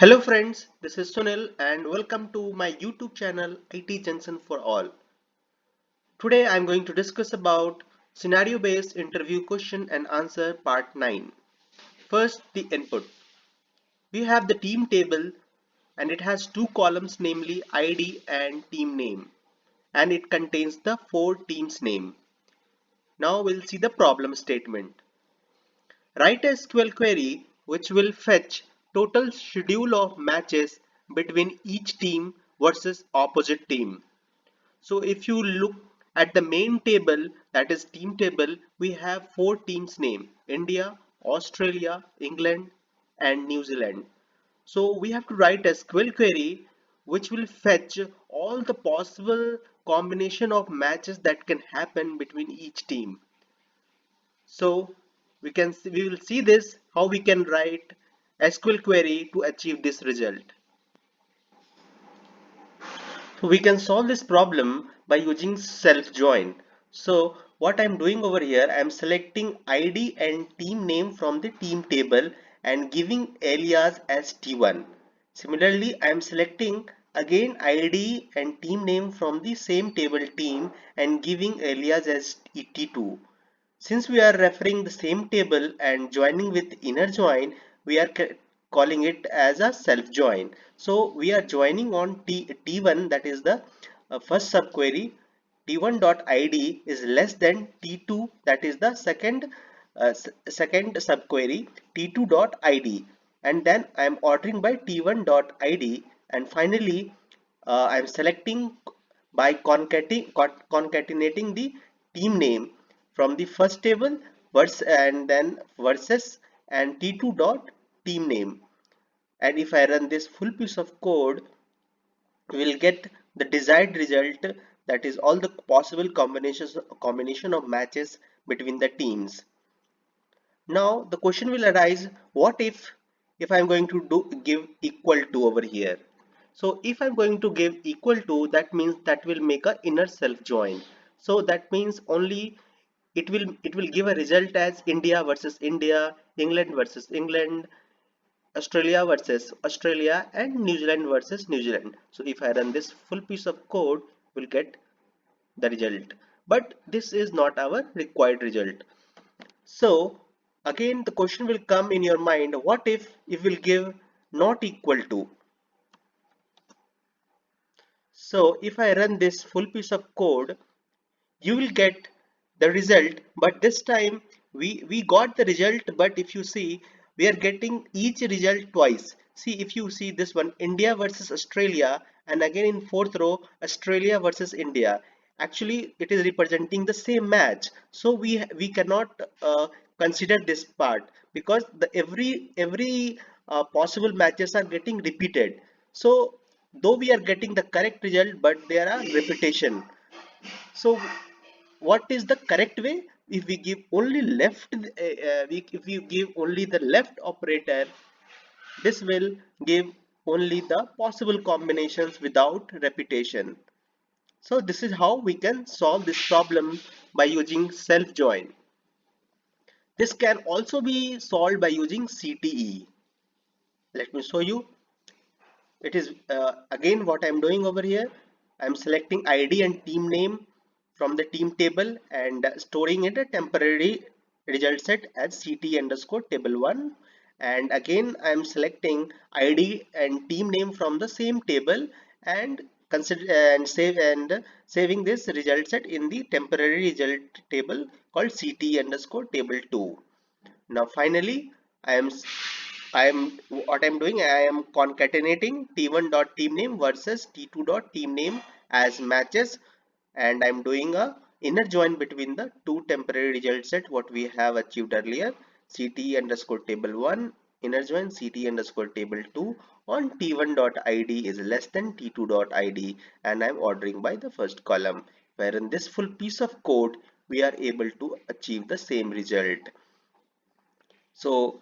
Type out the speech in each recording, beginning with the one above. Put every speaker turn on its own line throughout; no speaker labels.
Hello friends, this is Sunil and welcome to my YouTube channel IT Junction for All. Today I am going to discuss about scenario based interview question and answer part 9. First, the input. We have the team table and it has two columns, namely ID and team name, and it contains the four teams name. Now we'll see the problem statement. Write a SQL query which will fetch total schedule of matches between each team versus opposite team. So if you look at the main table, that is team table, we have four teams name: India, Australia, England and New Zealand. So we have to write a SQL query which will fetch all the possible combination of matches that can happen between each team. So we will see this how we can write SQL query to achieve this result. So we can solve this problem by using self join. So what I'm doing over here, I'm selecting ID and team name from the team table and giving alias as T1. Similarly, I'm selecting again ID and team name from the same table team and giving alias as T2. Since we are referring the same table and joining with inner join, we are calling it as a self join. So we are joining on T1, that is the first subquery. T1.id is less than T2, that is the second subquery, T2.id, and then I am ordering by T1.id, and finally I am selecting by concatenating the team name from the first table and then versus and t2 dot team name. And if I run this full piece of code, we will get the desired result, that is all the possible combination of matches between the teams. Now the question will arise, what if I'm going to give equal to over here. So if I'm going to give equal to, that means that will make a inner self join. So that means only it will give a result as India versus India, England versus England, Australia versus Australia and New Zealand versus New Zealand. So if I run this full piece of code, we'll get the result. But this is not our required result. So again the question will come in your mind, what if we'll give not equal to. So if I run this full piece of code, you will get the result, but this time we got the result, but if you see, we are getting each result twice. See, if you see this one, India versus Australia, and again in fourth row, Australia versus India. Actually it is representing the same match, so we cannot consider this part, because the every possible matches are getting repeated. So though we are getting the correct result, but there are repetition. So what is the correct way? If we give only left, if we give only the left operator, this will give only the possible combinations without repetition. So this is how we can solve this problem by using self join. This can also be solved by using CTE. Let me show you. It is again what I'm doing over here. I'm selecting ID and team name from the team table and storing it a temporary result set as CT underscore table 1, and again I'm selecting ID and team name from the same table and consider and saving this result set in the temporary result table called CT underscore table 2. Now finally I am what I'm doing, I am concatenating t1 dot team name versus t2 dot team name as matches, and I'm doing a inner join between the two temporary result set what we have achieved earlier. CT underscore table 1 inner join CT underscore table 2 on t1 dot id is less than t2 dot id, and I'm ordering by the first column, where in this full piece of code we are able to achieve the same result. So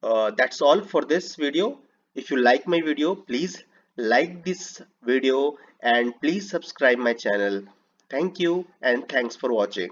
that's all for this video. If you like my video, please like this video and please subscribe my channel. Thank you and thanks for watching.